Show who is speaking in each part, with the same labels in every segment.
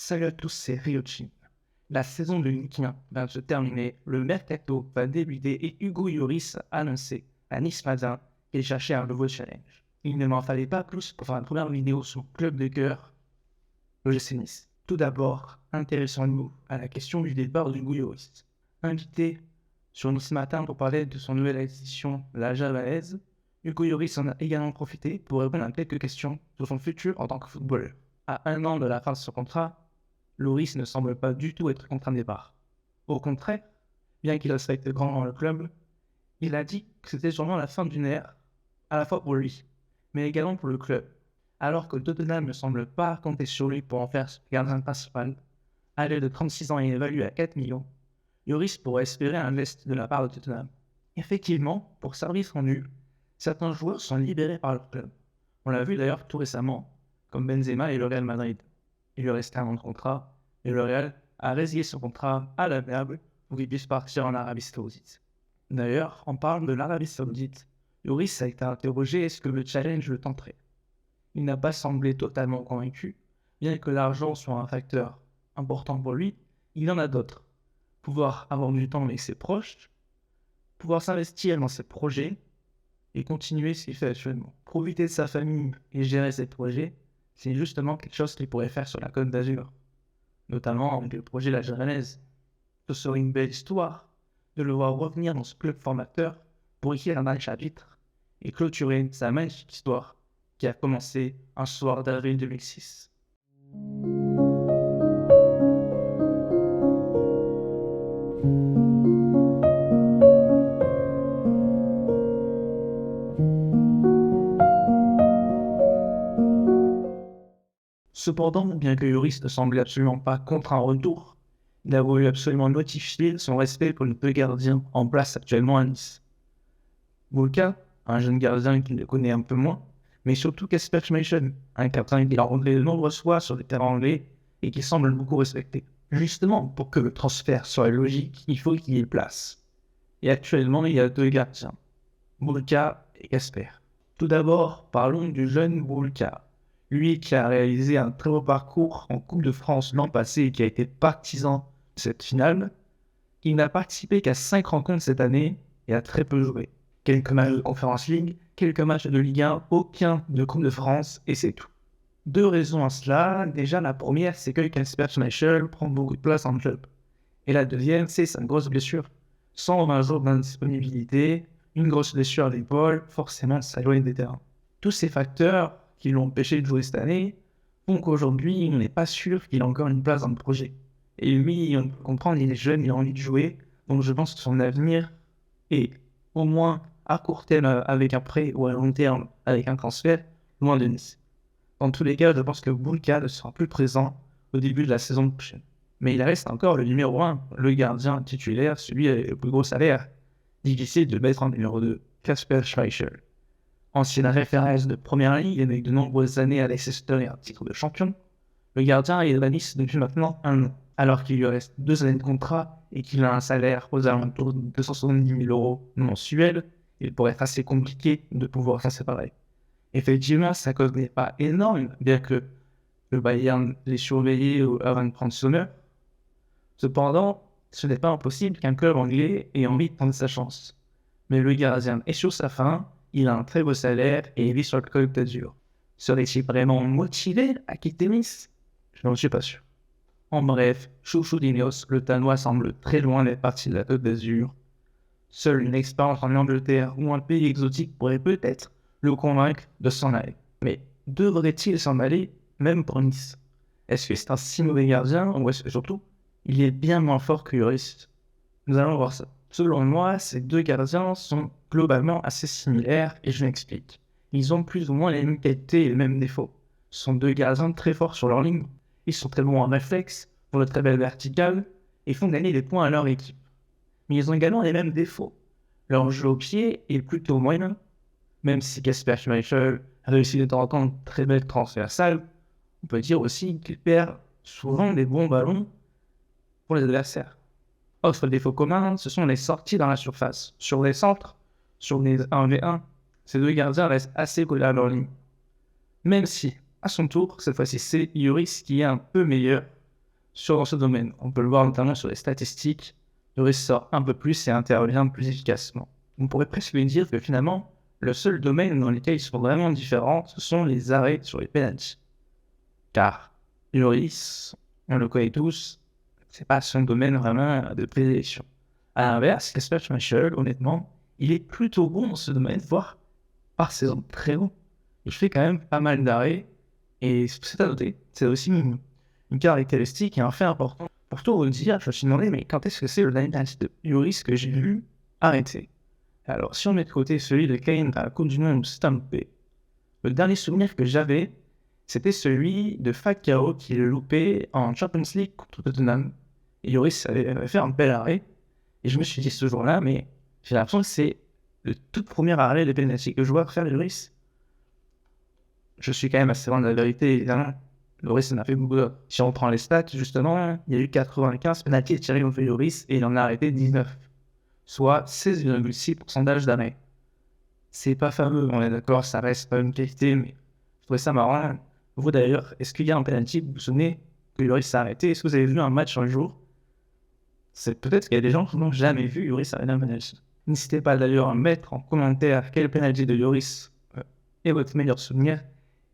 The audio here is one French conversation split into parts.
Speaker 1: Salut à tous, c'est Ryochin. La saison de Ligue 1 vient de se terminer, le mercato va débuter et Hugo Lloris a annoncé à Nice matin qu'il cherchait un nouveau challenge. Il ne m'en fallait pas plus pour faire une première vidéo sur le club de cœur, le GC Nice. Tout d'abord, intéressons-nous à la question du départ d'Hugo Lloris. Invité sur Nice matin pour parler de son nouvelle acquisition, la Javanaise, Hugo Lloris en a également profité pour répondre à quelques questions sur son futur en tant que footballeur. À un an de la fin de son contrat, Lloris ne semble pas du tout être contre un départ. Au contraire, bien qu'il respecte grandement le club, il a dit que c'était sûrement la fin d'une ère, à la fois pour lui, mais également pour le club. Alors que Tottenham ne semble pas compter sur lui pour en faire ce gardien principal, âgé de 36 ans et évalué à 4 millions, Lloris pourrait espérer un geste de la part de Tottenham. Effectivement, pour service rendu, certains joueurs sont libérés par leur club. On l'a vu d'ailleurs tout récemment, comme Benzema et le Real Madrid. Il lui restait un an de contrat, et le Real a résilié son contrat à l'amiable pour qu'il puisse partir en Arabie Saoudite. D'ailleurs, en parlant de l'Arabie Saoudite, Lloris a été interrogé est-ce que le challenge le tenterait. Il n'a pas semblé totalement convaincu, bien que l'argent soit un facteur important pour lui, il en a d'autres. Pouvoir avoir du temps avec ses proches, pouvoir s'investir dans ses projets et continuer ce qu'il fait actuellement. Profiter de sa famille et gérer ses projets, c'est justement quelque chose qu'il pourrait faire sur la Côte d'Azur, notamment avec le projet La Javanaise. Ce serait une belle histoire de le voir revenir dans ce club formateur pour écrire un dernier chapitre et clôturer sa magnifique histoire qui a commencé un soir d'avril 2006. Cependant, bien que Lloris ne semblait absolument pas contre un retour, il a voulu absolument notifier son respect pour le deux gardiens en place actuellement à Nice. Vulka, un jeune gardien qui le connaît un peu moins, mais surtout Kasper Schmeichel, un capitaine qui l'a rencontré de nombreuses fois sur le terrain anglais et qui semble beaucoup respecté. Justement, pour que le transfert soit logique, il faut qu'il y ait place. Et actuellement, il y a deux gardiens, Vulka et Kasper. Tout d'abord, parlons du jeune Vulka. Lui qui a réalisé un très beau parcours en Coupe de France l'an passé et qui a été partisan de cette finale, il n'a participé qu'à 5 rencontres cette année et a très peu joué. Quelques matchs de Conference League, quelques matchs de Ligue 1, aucun de Coupe de France et c'est tout. Deux raisons à cela. Déjà, la première, c'est que Kasper Schmeichel prend beaucoup de place en club. Et la deuxième, c'est sa grosse blessure. 120 jours d'indisponibilité, une grosse blessure à l'épaule, forcément, ça éloigne des terrains. Tous ces facteurs qui l'ont empêché de jouer cette année font qu'aujourd'hui, on n'est pas sûr qu'il ait encore une place dans le projet. Et lui, on peut comprendre, il est jeune, il a envie de jouer, donc je pense que son avenir est au moins à court terme avec un prêt ou à long terme avec un transfert, loin de Nice. Dans tous les cas, je pense que Vulka ne sera plus présent au début de la saison prochaine. Mais il reste encore le numéro 1, le gardien titulaire, celui avec le plus gros salaire. Difficile de mettre en numéro 2, Kasper Schmeichel. Ancienne référence de première ligue avec de nombreuses années à Leicester et un titre de champion, le gardien est à Nice depuis maintenant un an, alors qu'il lui reste 2 années de contrat et qu'il a un salaire aux alentours de 270 000 euros mensuels. Il pourrait être assez compliqué de pouvoir s'en séparer. Effectivement, sa cause n'est pas énorme, bien que le Bayern l'ait surveillé avant de prendre son heure. Cependant, ce n'est pas impossible qu'un club anglais ait envie de prendre sa chance. Mais le gardien est sur sa fin, il a un très beau salaire et il vit sur le Côte d'Azur. Serait-il vraiment motivé à quitter Nice? Je n'en suis pas sûr. En bref, Chouchou d'Ineos, le Danois semble très loin d'être parti de la Côte d'Azur. Seule une expérience en Angleterre ou un pays exotique pourrait peut-être le convaincre de s'en aller. Mais devrait-il s'en aller, même pour Nice? Est-ce que c'est un si mauvais gardien ou est-ce que surtout, il est bien moins fort que Lloris? Nous allons voir ça. Selon moi, ces deux gardiens sont globalement assez similaires et je m'explique. Ils ont plus ou moins les mêmes qualités et les mêmes défauts. Ce sont deux gardiens très forts sur leur ligne. Ils sont très bons en réflexe, font de très belles verticales et font gagner des points à leur équipe. Mais ils ont également les mêmes défauts. Leur jeu au pied est plutôt moyen, même si Kasper Schmeichel a réussi de temps en temps une très belle transversale, on peut dire aussi qu'il perd souvent des bons ballons pour les adversaires. Autre défaut commun, ce sont les sorties dans la surface. Sur les centres, sur les 1v1, ces deux gardiens restent assez collés à leur ligne. Même si, à son tour, cette fois-ci c'est Lloris qui est un peu meilleur dans ce domaine. On peut le voir notamment sur les statistiques. Lloris sort un peu plus et intervient plus efficacement. On pourrait presque dire que finalement, le seul domaine dans lequel ils sont vraiment différents, ce sont les arrêts sur les penalties. Car Lloris, on le connaît tous, c'est pas son domaine vraiment de prédilection. À l'inverse, Kasper Schmeichel, honnêtement, il est plutôt bon dans ce domaine, voire par saison très bon. Il fait quand même pas mal d'arrêts, et c'est à noter. C'est aussi une caractéristique et un fait important. Pour tout vous dire, je me suis demandé, mais quand est-ce que c'est le dernier penalty de Lloris que j'ai vu arrêter? Alors, si on met de côté celui de Kane à la Coupe du Monde Stampé, le dernier souvenir que j'avais, c'était celui de Falcao qui est loupé en Champions League contre Tottenham. Et Lloris avait fait un bel arrêt. Et je me suis dit ce jour-là, mais j'ai l'impression que c'est le tout premier arrêt de penalty que je vois faire Lloris. Je suis quand même assez loin de la vérité, évidemment. Lloris en a fait beaucoup d'autres. Si on prend les stats, justement, il y a eu 95 penalties tirés contre Lloris et il en a arrêté 19. Soit 16,6% d'arrêt. C'est pas fameux, on est d'accord, ça reste pas une qualité, mais je trouvais ça marrant. Vous d'ailleurs, est-ce qu'il y a un penalty, vous vous souvenez que Lloris s'est arrêté? Est-ce que vous avez vu un match un jour? C'est peut-être qu'il y a des gens qui n'ont jamais vu Lloris arrêter un penalty. N'hésitez pas d'ailleurs à mettre en commentaire quel penalty de Lloris est votre meilleur souvenir.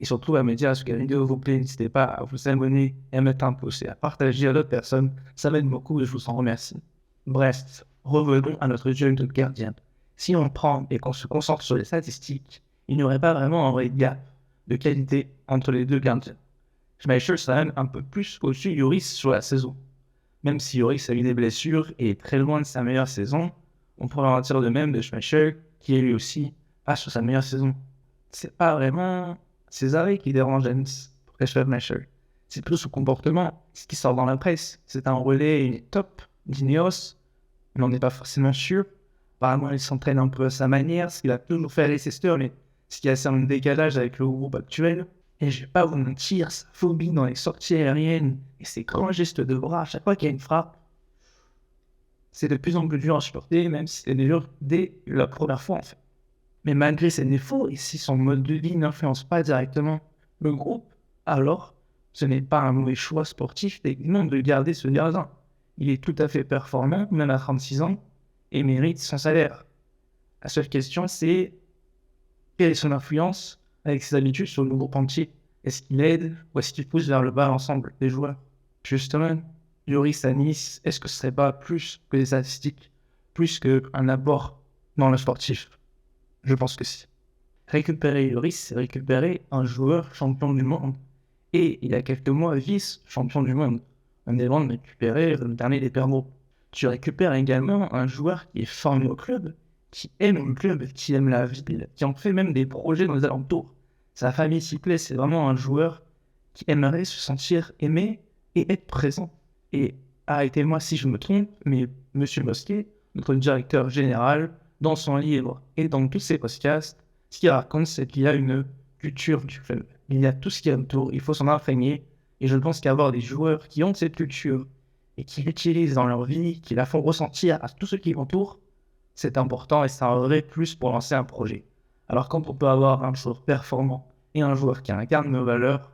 Speaker 1: Et surtout à me dire ce que la vidéo vous plaît. N'hésitez pas à vous abonner et à mettre un pouce et à partager à d'autres personnes. Ça m'aide beaucoup et je vous en remercie. Bref, revenons à notre jeu de gardien. Si on prend et qu'on se concentre sur les statistiques, il n'y aurait pas vraiment un vrai gap de qualité entre les deux gardiens. Schmeichel serait même un peu plus au-dessus de Lloris sur la saison. Même si Lloris a eu des blessures et est très loin de sa meilleure saison, on pourrait en dire de même de Schmeichel, qui est lui aussi pas sur sa meilleure saison. C'est pas vraiment ses arrêts qui dérangent pour Kasper Schmeichel. C'est plus son comportement, ce qui sort dans la presse. C'est un relais top d'Ineos, mais on n'est pas forcément sûr. Apparemment, il s'entraîne un peu à sa manière, ce qu'il a toujours fait à Leicester, mais ce qui a assez un décalage avec le groupe actuel. Et je vais pas vous mentir, sa phobie dans les sorties aériennes et ses grands gestes de bras à chaque fois qu'il y a une frappe, c'est de plus en plus dur à supporter, même si c'est dur dès la première fois en fait. Mais malgré ses défauts, et si son mode de vie n'influence pas directement le groupe, alors ce n'est pas un mauvais choix sportif techniquement de garder ce gardien. Il est tout à fait performant, même à 36 ans, et mérite son salaire. La seule question, c'est quelle est son influence avec ses habitudes sur le groupe entier? Est-ce qu'il aide ou est-ce qu'il pousse vers le bas l'ensemble des joueurs? Justement, Lloris à Nice, est-ce que ce serait pas plus que des statistiques, plus qu'un apport dans le sportif? Je pense que si. Récupérer Lloris, c'est récupérer un joueur champion du monde. Et il y a quelques mois, vice-champion du monde. On est loin de récupérer le dernier des perdants. Tu récupères également un joueur qui est formé au club, qui aime le club, qui aime la ville, qui en fait même des projets dans les alentours. Sa famille s'y plaît, c'est vraiment un joueur qui aimerait se sentir aimé et être présent. Et arrêtez-moi si je me trompe, mais Monsieur Mosquet, notre directeur général, dans son livre et dans tous ses podcasts, ce qu'il raconte, c'est qu'il y a une culture du club. Il y a tout ce qui est autour, il faut s'en imprégner. Et je pense qu'avoir des joueurs qui ont cette culture et qui l'utilisent dans leur vie, qui la font ressentir à tous ceux qui l'entourent, c'est important et c'est un vrai plus pour lancer un projet. Alors quand on peut avoir un joueur performant et un joueur qui incarne nos valeurs,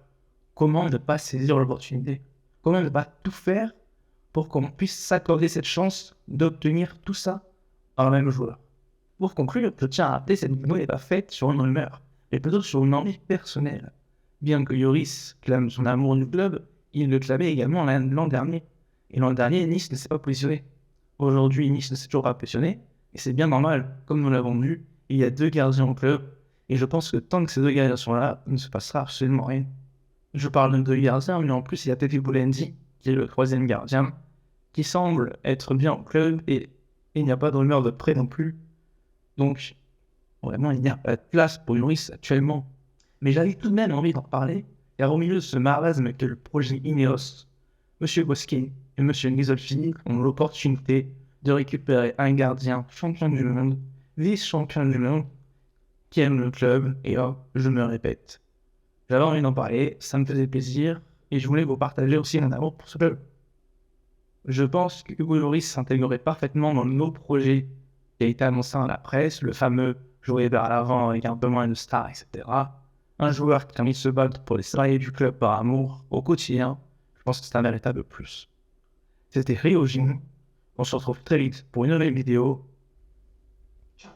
Speaker 1: comment ne pas saisir l'opportunité? Comment ne pas tout faire pour qu'on puisse s'accorder cette chance d'obtenir tout ça dans le même joueur? Pour conclure, je tiens à rappeler cette vidéo n'est pas faite sur une rumeur, mais plutôt sur une envie personnelle. Bien que Lloris clame son amour du club, il le clamait également l'an dernier. Et l'an dernier, Nice ne s'est pas positionné. Aujourd'hui, Nice ne s'est toujours pas positionné, et c'est bien normal. Comme nous l'avons vu, il y a deux gardiens au club, et je pense que tant que ces deux gardiens sont là, il ne se passera absolument rien. Je parle de deux gardiens, mais en plus, il y a Pepe Boulendi, qui est le troisième gardien, qui semble être bien au club, et il n'y a pas de rumeur de prêt non plus. Donc, vraiment, il n'y a pas de place pour Lloris actuellement. Mais j'avais tout de même envie d'en parler, car au milieu de ce marasme que le projet Ineos, M. Bosquet et M. Ghisolfi ont l'opportunité de récupérer un gardien champion du monde, vice-champion du monde, qui aime le club, et oh, je me répète. J'avais envie d'en parler, ça me faisait plaisir, et je voulais vous partager aussi mon amour pour ce club. Je pense que Hugo Lloris s'intégrerait parfaitement dans nos projets qui a été annoncé dans la presse, le fameux jouer vers l'avant avec un peu moins de stars, etc. Un joueur qui a envie de se battre pour les salariés du club par amour au quotidien. Je pense que c'est un véritable plus. C'était Ryojin. On se retrouve très vite pour une nouvelle vidéo. Ciao.